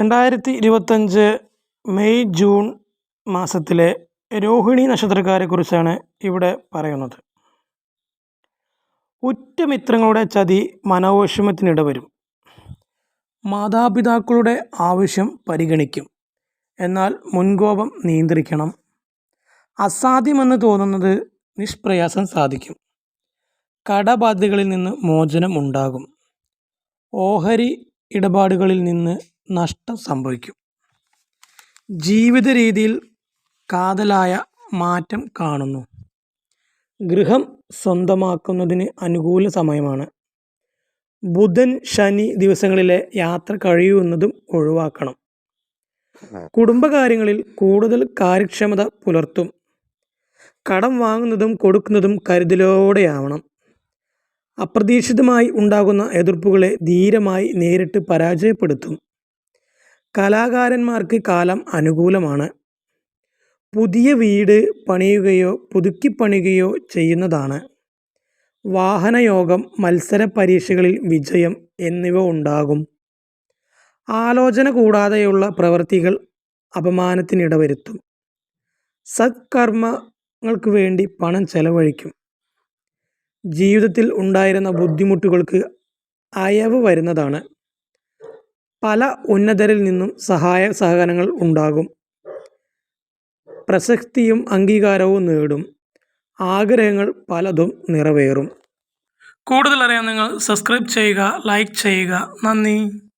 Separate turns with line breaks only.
2025 May June മാസത്തിലെ രോഹിണി നക്ഷത്രക്കാരെക്കുറിച്ചാണ് ഇവിടെ പറയുന്നത്. ഉറ്റമിത്രങ്ങളുടെ ചതി മനോവിഷമത്തിനിടവരും. മാതാപിതാക്കളുടെ ആവശ്യം പരിഗണിക്കും, എന്നാൽ മുൻകോപം നിയന്ത്രിക്കണം. അസാധ്യമെന്ന് തോന്നുന്നത് നിഷ്പ്രയാസം സാധിക്കും. കടബാധ്യതകളിൽ നിന്ന് മോചനം ഉണ്ടാകും. ഓഹരി ഇടപാടുകളിൽ നിന്ന് നഷ്ടം സംഭവിക്കും. ജീവിത രീതിയിൽ കാതലായ മാറ്റം കാണുന്നു. ഗൃഹം സ്വന്തമാക്കുന്നതിന് അനുകൂല സമയമാണ്. ബുധൻ ശനി ദിവസങ്ങളിലെ യാത്ര കഴിയുന്നതും ഒഴിവാക്കണം. കുടുംബകാര്യങ്ങളിൽ കൂടുതൽ കാര്യക്ഷമത പുലർത്തും. കടം വാങ്ങുന്നതും കൊടുക്കുന്നതും കരുതലോടെയാവണം. അപ്രതീക്ഷിതമായി ഉണ്ടാകുന്ന എതിർപ്പുകളെ ധീരമായി നേരിട്ട് പരാജയപ്പെടുത്തും. കലാകാരന്മാർക്ക് കാലം അനുകൂലമാണ്. പുതിയ വീട് പണിയുകയോ പുതുക്കിപ്പണിയുകയോ ചെയ്യുന്നതാണ്. വാഹനയോഗം, മത്സര പരീക്ഷകളിൽ വിജയം എന്നിവ ഉണ്ടാകും. ആലോചന കൂടാതെയുള്ള പ്രവൃത്തികൾ അപമാനത്തിനിടവരുത്തും. സത്കർമ്മങ്ങൾക്ക് വേണ്ടി പണം ചെലവഴിക്കും. ജീവിതത്തിൽ ഉണ്ടായിരുന്ന ബുദ്ധിമുട്ടുകൾക്ക് അയവ് വരുന്നതാണ്. പല ഉന്നതരിൽ നിന്നും സഹായ സഹകരണങ്ങൾ ഉണ്ടാകും. പ്രശസ്തിയും അംഗീകാരവും നേടും. ആഗ്രഹങ്ങൾ പലതും നിറവേറും. കൂടുതൽ അറിയാൻ നിങ്ങൾ സബ്സ്ക്രൈബ് ചെയ്യുക, ലൈക്ക് ചെയ്യുക. നന്ദി.